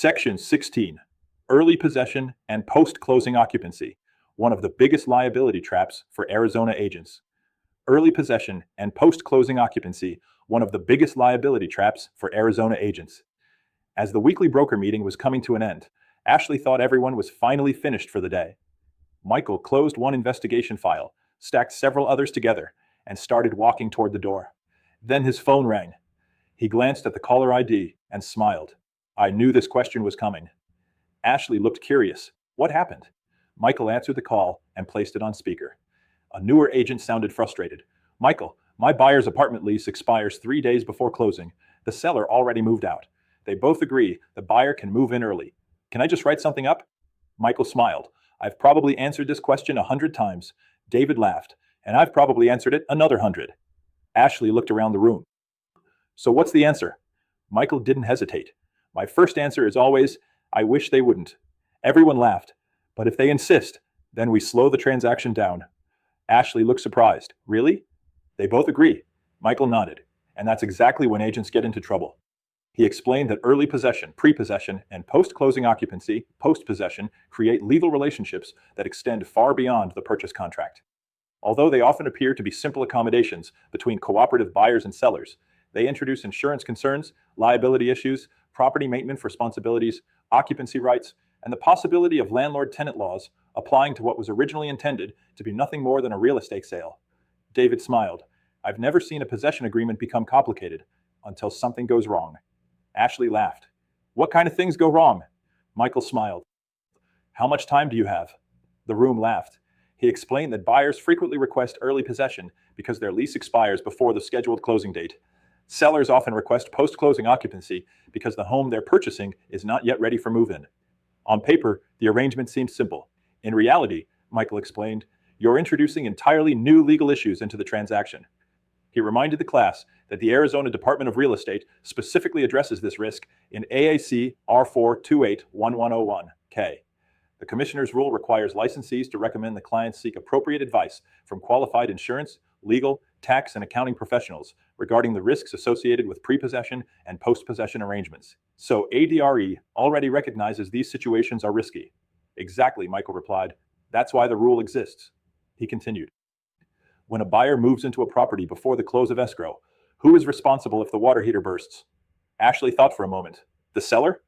Section 16. Early possession and post-closing occupancy, one of the biggest liability traps for Arizona agents. Early possession and post-closing occupancy, one of the biggest liability traps for Arizona agents. As the weekly broker meeting was coming to an end, Ashley thought everyone was finally finished for the day. Michael closed one investigation file, stacked several others together, and started walking toward the door. Then his phone rang. He glanced at the caller ID and smiled. I knew this question was coming. Ashley looked curious. What happened? Michael answered the call and placed it on speaker. A newer agent sounded frustrated. Michael, my buyer's apartment lease expires 3 days before closing. The seller already moved out. They both agree the buyer can move in early. Can I just write something up? Michael smiled. I've probably answered this question 100 times. David laughed. And I've probably answered it another 100. Ashley looked around the room. So what's the answer? Michael didn't hesitate. My first answer is always, I wish they wouldn't. Everyone laughed. But if they insist, then we slow the transaction down. Ashley looked surprised. Really? They both agree. Michael nodded. And that's exactly when agents get into trouble. He explained that early possession, pre-possession, and post-closing occupancy, post-possession, create legal relationships that extend far beyond the purchase contract. Although they often appear to be simple accommodations between cooperative buyers and sellers, they introduce insurance concerns, liability issues, property maintenance responsibilities, occupancy rights, and the possibility of landlord-tenant laws applying to what was originally intended to be nothing more than a real estate sale. David smiled. I've never seen a possession agreement become complicated until something goes wrong. Ashley laughed. What kind of things go wrong? Michael smiled. How much time do you have? The room laughed. He explained that buyers frequently request early possession because their lease expires before the scheduled closing date. Sellers often request post-closing occupancy because the home they're purchasing is not yet ready for move-in. On paper, the arrangement seems simple. In reality, Michael explained, you're introducing entirely new legal issues into the transaction. He reminded the class that the Arizona Department of Real Estate specifically addresses this risk in AAC R4281101K. The Commissioner's rule requires licensees to recommend the clients seek appropriate advice from qualified insurance, legal, tax, and accounting professionals regarding the risks associated with pre-possession and post-possession arrangements. So ADRE already recognizes these situations are risky. Exactly, Michael replied. That's why the rule exists. He continued. When a buyer moves into a property before the close of escrow, who is responsible if the water heater bursts? Ashley thought for a moment. The seller?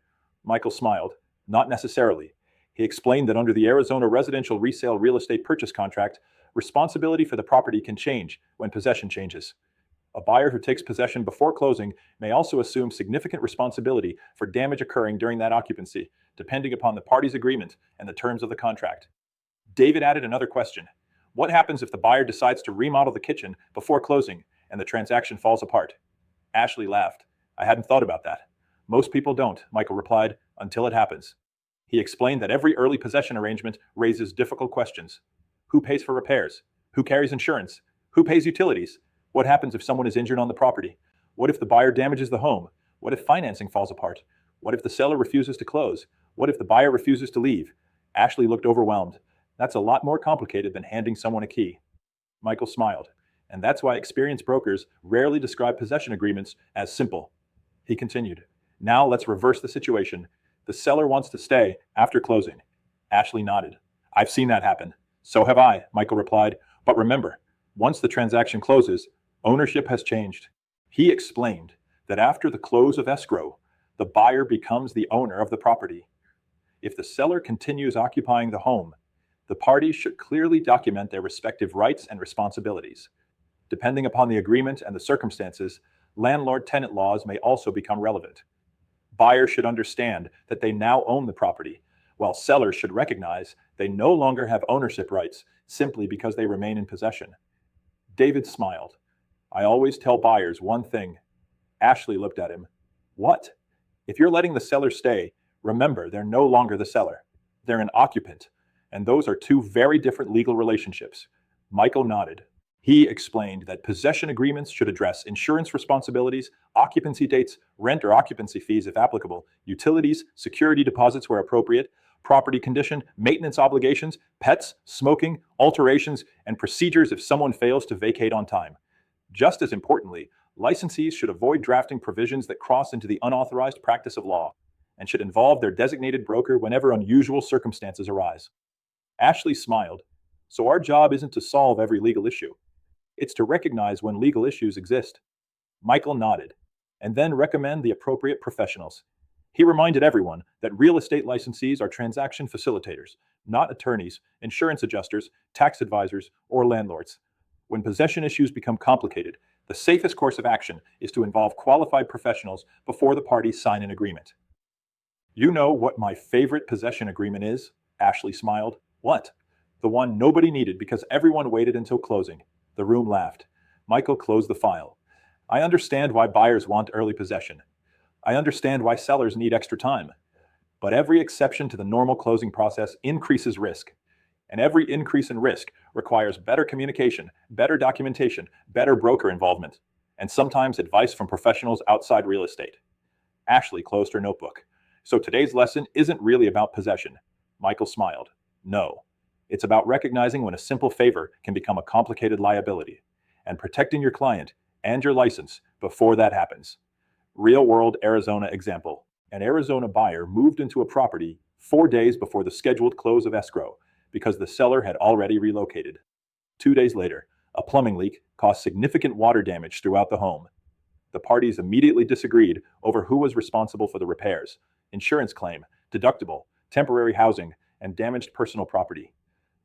Michael smiled. Not necessarily. He explained that under the Arizona Residential Resale Real Estate Purchase Contract, responsibility for the property can change when possession changes. A buyer who takes possession before closing may also assume significant responsibility for damage occurring during that occupancy, depending upon the parties' agreement and the terms of the contract. David added another question. What happens if the buyer decides to remodel the kitchen before closing and the transaction falls apart? Ashley laughed. I hadn't thought about that. Most people don't, Michael replied, until it happens. He explained that every early possession arrangement raises difficult questions. Who pays for repairs? Who carries insurance? Who pays utilities? What happens if someone is injured on the property? What if the buyer damages the home? What if financing falls apart? What if the seller refuses to close? What if the buyer refuses to leave? Ashley looked overwhelmed. That's a lot more complicated than handing someone a key. Michael smiled. And that's why experienced brokers rarely describe possession agreements as simple. He continued. Now let's reverse the situation. The seller wants to stay after closing. Ashley nodded. I've seen that happen. So have I, Michael replied. But remember, once the transaction closes, ownership has changed. He explained that after the close of escrow, the buyer becomes the owner of the property. If the seller continues occupying the home, the parties should clearly document their respective rights and responsibilities. Depending upon the agreement and the circumstances, landlord-tenant laws may also become relevant. Buyers should understand that they now own the property, while sellers should recognize they no longer have ownership rights simply because they remain in possession. David smiled. I always tell buyers one thing. Ashley looked at him. What? If you're letting the seller stay, remember they're no longer the seller. They're an occupant, and those are two very different legal relationships. Michael nodded. He explained that possession agreements should address insurance responsibilities, occupancy dates, rent or occupancy fees if applicable, utilities, security deposits where appropriate, property condition, maintenance obligations, pets, smoking, alterations, and procedures if someone fails to vacate on time. Just as importantly, licensees should avoid drafting provisions that cross into the unauthorized practice of law. and should involve their designated broker whenever unusual circumstances arise. Ashley smiled. So our job isn't to solve every legal issue. It's to recognize when legal issues exist. Michael nodded, and then recommend the appropriate professionals. He reminded everyone that real estate licensees are transaction facilitators, not attorneys, insurance adjusters, tax advisors, or landlords. When possession issues become complicated, the safest course of action is to involve qualified professionals before the parties sign an agreement. You know what my favorite possession agreement is? Ashley smiled. What? The one nobody needed because everyone waited until closing. The room laughed. Michael closed the file. I understand why buyers want early possession. I understand why sellers need extra time. But every exception to the normal closing process increases risk. And every increase in risk requires better communication, better documentation, better broker involvement, and sometimes advice from professionals outside real estate. Ashley closed her notebook. So today's lesson isn't really about possession. Michael smiled. No. It's about recognizing when a simple favor can become a complicated liability, and protecting your client and your license before that happens. Real-world Arizona example. An Arizona buyer moved into a property 4 days before the scheduled close of escrow because the seller had already relocated. 2 days later, a plumbing leak caused significant water damage throughout the home. The parties immediately disagreed over who was responsible for the repairs: insurance claim, deductible, temporary housing, and damaged personal property.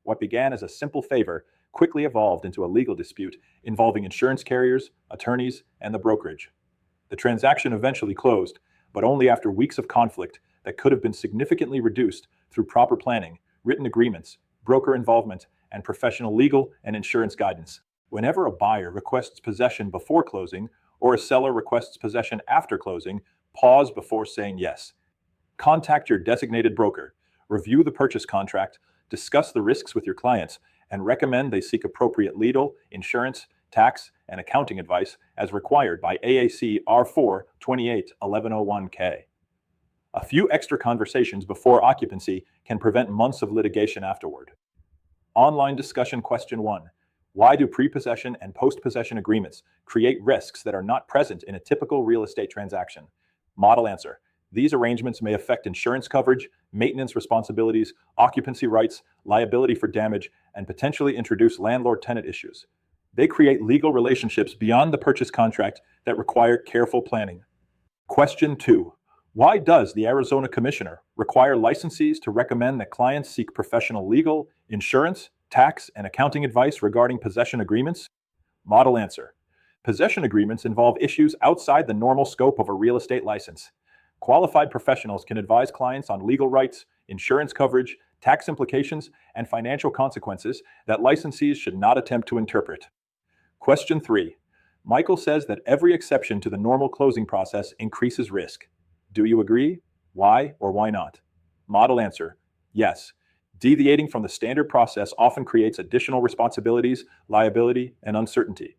What began as a simple favor quickly evolved into a legal dispute involving insurance carriers, attorneys, and the brokerage. The transaction eventually closed, but only after weeks of conflict that could have been significantly reduced through proper planning, written agreements, broker involvement, and professional legal and insurance guidance. Whenever a buyer requests possession before closing or a seller requests possession after closing, pause before saying yes. Contact your designated broker, review the purchase contract, discuss the risks with your clients, and recommend they seek appropriate legal, insurance, tax, and accounting advice as required by AAC R4 28-1101K. A few extra conversations before occupancy can prevent months of litigation afterward. Online discussion question 1. Why do pre-possession and post-possession agreements create risks that are not present in a typical real estate transaction? Model answer. These arrangements may affect insurance coverage, maintenance responsibilities, occupancy rights, liability for damage, and potentially introduce landlord-tenant issues. They create legal relationships beyond the purchase contract that require careful planning. Question 2. Why does the Arizona Commissioner require licensees to recommend that clients seek professional legal, insurance, tax, and accounting advice regarding possession agreements? Model answer. Possession agreements involve issues outside the normal scope of a real estate license. Qualified professionals can advise clients on legal rights, insurance coverage, tax implications, and financial consequences that licensees should not attempt to interpret. Question 3. Michael says that every exception to the normal closing process increases risk. Do you agree? Why or why not? Model answer. Yes. Deviating from the standard process often creates additional responsibilities, liability, and uncertainty.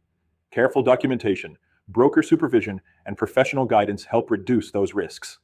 Careful documentation, broker supervision, and professional guidance help reduce those risks.